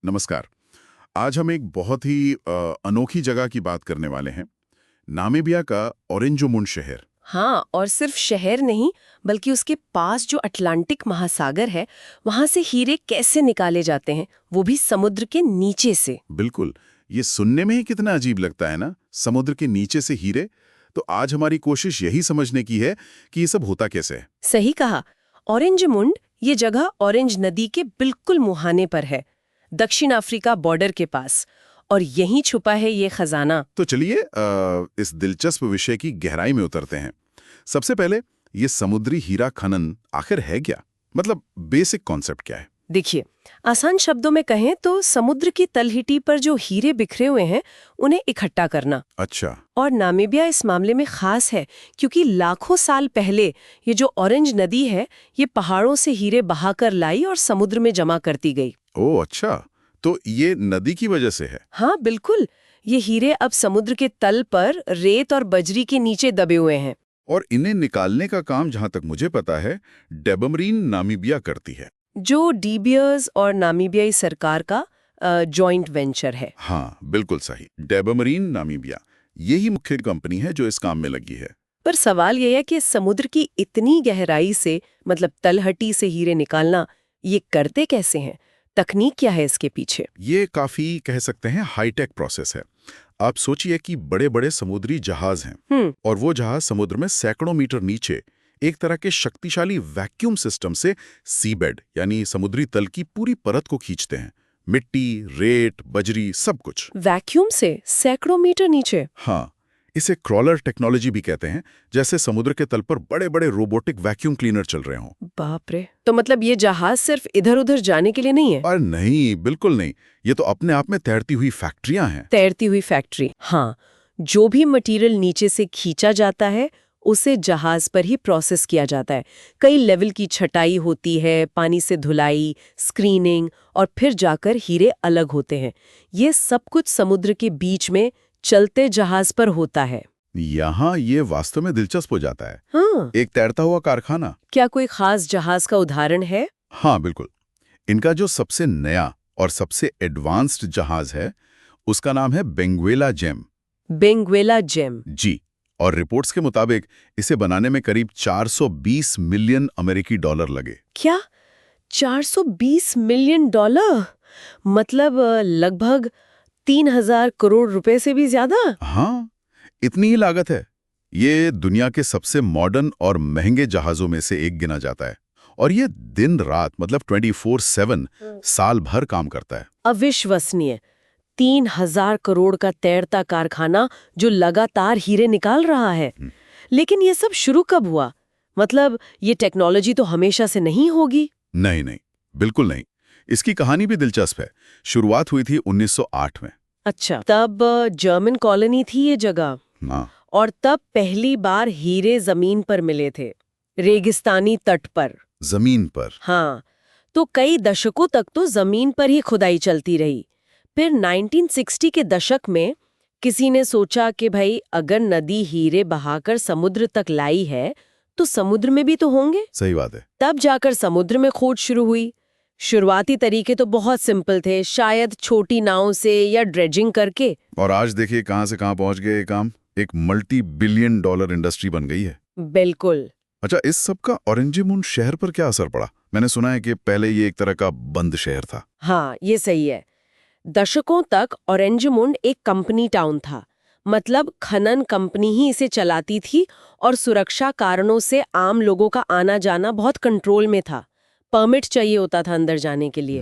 नमस्कार। आज हम एक बहुत ही अनोखी जगह की बात करने वाले हैं। नामीबिया का ओरेंजुमुंड शहर। हाँ, और सिर्फ शहर नहीं बल्कि उसके पास जो अटलांटिक महासागर है वहां से हीरे कैसे निकाले जाते हैं, वो भी समुद्र के नीचे से। बिल्कुल, ये सुनने में ही कितना अजीब लगता है ना, समुद्र के नीचे से हीरे। तो आज हमारी कोशिश यही समझने की है कि ये सब होता कैसे है। सही कहा। ओरेंजुमुंड ये जगह ऑरेंज नदी के बिल्कुल मुहाने पर है, दक्षिण अफ्रीका बॉर्डर के पास, और यहीं छुपा है ये खजाना। तो चलिए इस दिलचस्प विषय की गहराई में उतरते हैं। सबसे पहले, ये समुद्री हीरा खनन आखिर है क्या? मतलब बेसिक कॉन्सेप्ट क्या है? देखिए, आसान शब्दों में कहें तो समुद्र की तलहटी पर जो हीरे बिखरे हुए हैं उन्हें इकट्ठा करना। अच्छा। और नामीबिया इस मामले में खास है क्योंकि लाखों साल पहले ये जो ऑरेंज नदी है ये पहाड़ों से हीरे बहाकर लाई और समुद्र में जमा करती गई। ओह अच्छा, तो ये नदी की वजह से है। हाँ बिल्कुल, ये हीरे अब समुद्र के तल पर रेत और बजरी के नीचे दबे हुए हैं। और इन्हें निकालने का काम, जहां तक मुझे पता है, डेबमरीन नामीबिया करती है। जो डीबियर्स और नामीबियाई सरकार का जॉइंट वेंचर है। हाँ बिल्कुल सही, डेबमरीन नामीबिया यही मुख्य कंपनी है जो इस काम में लगी है। पर सवाल यह है कि समुद्र की इतनी गहराई से, मतलब तलहटी से हीरे निकालना, ये करते कैसे हैं? तकनीक क्या है इसके पीछे? ये काफी कह सकते हैं हाईटेक प्रोसेस है। आप सोचिए कि बड़े बड़े समुद्री जहाज हैं और वो जहाज समुद्र में सैकड़ों मीटर नीचे एक तरह के शक्तिशाली वैक्यूम सिस्टम से सीबेड यानी समुद्री तल की पूरी परत को खींचते हैं। मिट्टी, रेत, बजरी, सब कुछ। वैक्यूम से सैकड़ों मीटर नीचे? हाँ, इसे क्रॉलर टेक्नोलॉजी भी कहते हैं, जैसे समुद्र के तल पर बड़े बड़े रोबोटिक वैक्यूम क्लीनर चल रहे हों। बाप रे, तो मतलब ये जहाज सिर्फ इधर उधर जाने के लिए नहीं है? और नहीं, बिल्कुल नहीं। ये तो अपने आप में तैरती हुई फैक्ट्रियां हैं। तैरती हुई फैक्ट्री। हाँ, जो भी मटेरियल नीचे से खींचा जाता है उसे जहाज पर ही प्रोसेस किया जाता है। कई लेवल की छटाई होती है, पानी से धुलाई, स्क्रीनिंग, और फिर जाकर हीरे अलग होते हैं। ये सब कुछ समुद्र के बीच में चलते जहाज पर होता है। यहाँ ये वास्तव में दिलचस्प हो जाता है। हाँ, एक तैरता हुआ कारखाना। क्या कोई खास जहाज का उदाहरण है? हाँ बिल्कुल। इनका जो सबसे नया और सबसे एडवांस्ड जहाज है उसका नाम है बेंगुएला जेम। Benguela gem. जी। और रिपोर्ट्स के मुताबिक इसे बनाने में करीब 420 मिलियन अमेरिकी डॉलर लगे। क्या? 420 मिलियन डॉलर? मतलब लगभग 3000 करोड़ रुपए से भी ज्यादा? हाँ, इतनी ही लागत है। ये दुनिया के सबसे मॉडर्न और महंगे जहाजों में से एक गिना जाता है और ये दिन रात मतलब 24/7 साल भर काम करता है। अविश्वसनीय। 3000 करोड़ का तैरता कारखाना जो लगातार हीरे निकाल रहा है। लेकिन ये सब शुरू कब हुआ? मतलब ये टेक्नोलॉजी तो हमेशा से नहीं होगी? नहीं नहीं, बिल्कुल नहीं। इसकी कहानी भी दिलचस्प है। शुरुआत हुई थी 1908 में। अच्छा, तब जर्मन कॉलोनी थी ये जगह। हाँ। और तब पहली बार हीरे जमीन पर मिले थे, रेगिस्तानी तट पर। जमीन पर? हाँ, तो कई दशकों तक तो जमीन पर ही खुदाई चलती रही। फिर 1960 के दशक में किसी ने सोचा कि भाई अगर नदी हीरे बहाकर समुद्र तक लाई है तो समुद्र में भी तो होंगे। सही बात है। तब जाकर समुद्र में खोज शुरू हुई। शुरुआती तरीके तो बहुत सिंपल थे, शायद छोटी नाव से या ड्रेजिंग करके। और आज देखिए कहां से कहां पहुंच गए ये काम। एक मल्टी बिलियन डॉलर इंडस्ट्री बन गई है। बिल्कुल। अच्छा, इस सब का ओरेंजुमुंड शहर पर क्या असर पड़ा? मैंने सुना है कि पहले ये एक तरह का बंद शहर था। हाँ, ये सही है। दशकों तक ओरेंजुमुंड एक कंपनी टाउन था, मतलब खनन कंपनी ही इसे चलाती थी और सुरक्षा कारणों से आम लोगों का आना जाना बहुत कंट्रोल में था। परमिट चाहिए होता था अंदर जाने के लिए।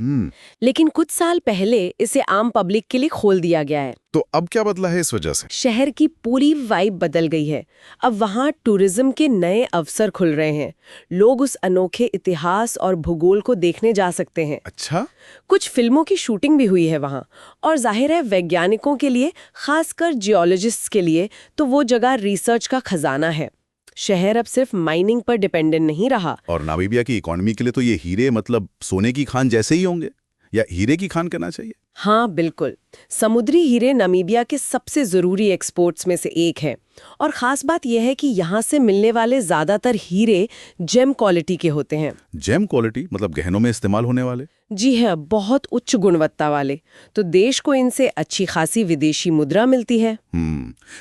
लेकिन कुछ साल पहले इसे आम पब्लिक के लिए खोल दिया गया है। तो अब क्या बदला है इस वजह से? शहर की पूरी वाइब बदल गई है। अब वहाँ टूरिज्म के नए अवसर खुल रहे हैं। लोग उस अनोखे इतिहास और भूगोल को देखने जा सकते हैं। अच्छा। कुछ फिल्मों की शूटिंग भी हुई है वहाँ। और जाहिर है वैज्ञानिकों के लिए, खासकर जियोलॉजिस्ट्स के लिए, तो वो जगह रिसर्च का खजाना है। शहर अब सिर्फ माइनिंग पर डिपेंडेंट नहीं रहा। और नामीबिया की इकोनॉमी के लिए तो ये हीरे मतलब सोने की खान जैसे ही होंगे, या हीरे की खान कहना चाहिए? हाँ बिल्कुल। समुद्री हीरे नामीबिया के सबसे जरूरी एक्सपोर्ट्स में से एक है और खास बात यह है कि यहाँ से मिलने वाले ज्यादातर हीरे जेम क्वालिटी के होते हैं। जेम क्वालिटी मतलब गहनों में इस्तेमाल होने वाले? जी हाँ, बहुत उच्च गुणवत्ता वाले। तो देश को इनसे अच्छी खासी विदेशी मुद्रा मिलती है।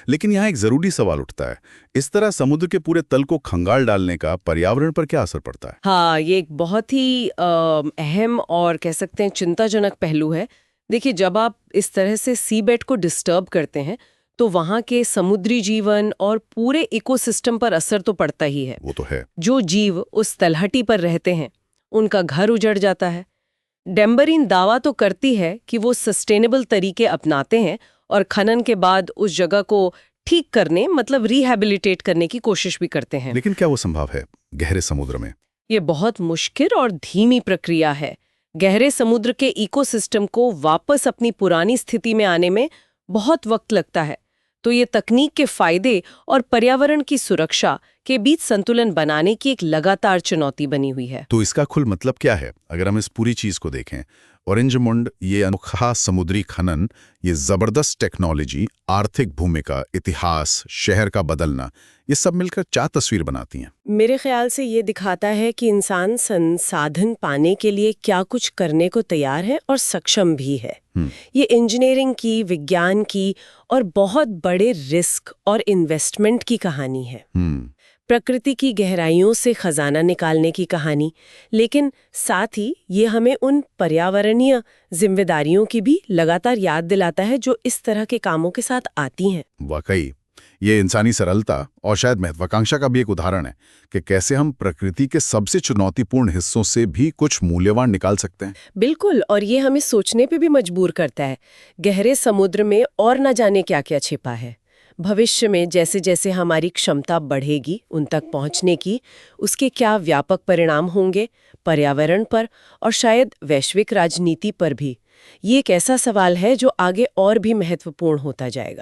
लेकिन यहाँ एक जरूरी सवाल उठता है, इस तरह समुद्र के पूरे तल को खंगाल डालने का पर्यावरण पर क्या असर पड़ता है? हाँ, ये एक बहुत ही अहम और कह सकते हैं चिंताजनक पहलू है। देखिए, जब आप इस तरह से सी बेड को डिस्टर्ब करते हैं तो वहाँ के समुद्री जीवन और पूरे इकोसिस्टम पर असर तो पड़ता ही है। वो तो है। जो जीव उस तलहटी पर रहते हैं उनका घर उजड़ जाता है। डेम्बरीन दावा तो करती है कि वो सस्टेनेबल तरीके अपनाते हैं और खनन के बाद उस जगह को ठीक करने मतलब रिहैबिलिटेट करने की कोशिश भी करते हैं। लेकिन क्या वो संभव है गहरे समुद्र में? ये बहुत मुश्किल और धीमी प्रक्रिया है। गहरे समुद्र के इकोसिस्टम को वापस अपनी पुरानी स्थिति में आने में बहुत वक्त लगता है। तो ये तकनीक के फायदे और पर्यावरण की सुरक्षा के बीच संतुलन बनाने की एक लगातार चुनौती बनी हुई है। तो इसका कुल मतलब क्या है अगर हम इस पूरी चीज को देखें? ऑरेंजमुंड, ये अनोखा समुद्री खनन, ये जबरदस्त टेक्नोलॉजी, आर्थिक भूमिका, इतिहास, शहर का बदलना, ये सब मिलकर क्या तस्वीर बनाती हैं? मेरे ख्याल से ये दिखाता है कि इंसान संसाधन पाने के लिए क्या कुछ करने को तैयार है और सक्षम भी है। ये इंजीनियरिंग की, विज्ञान की और बहुत बड़े रिस्क और इन्वेस्टमेंट की कहानी है। प्रकृति की गहराइयों से खजाना निकालने की कहानी, लेकिन साथ ही ये हमें उन पर्यावरणीय जिम्मेदारियों की भी लगातार याद दिलाता है जो इस तरह के कामों के साथ आती हैं। वाकई ये इंसानी सरलता और शायद महत्वाकांक्षा का भी एक उदाहरण है कि कैसे हम प्रकृति के सबसे चुनौतीपूर्ण हिस्सों से भी कुछ मूल्यवान निकाल सकते हैं। बिल्कुल, और ये हमें सोचने पे भी मजबूर करता है, गहरे समुद्र में और न जाने क्या क्या छिपा है। भविष्य में जैसे जैसे हमारी क्षमता बढ़ेगी उन तक पहुंचने की, उसके क्या व्यापक परिणाम होंगे पर्यावरण पर और शायद वैश्विक राजनीति पर भी। ये एक ऐसा सवाल है जो आगे और भी महत्वपूर्ण होता जाएगा।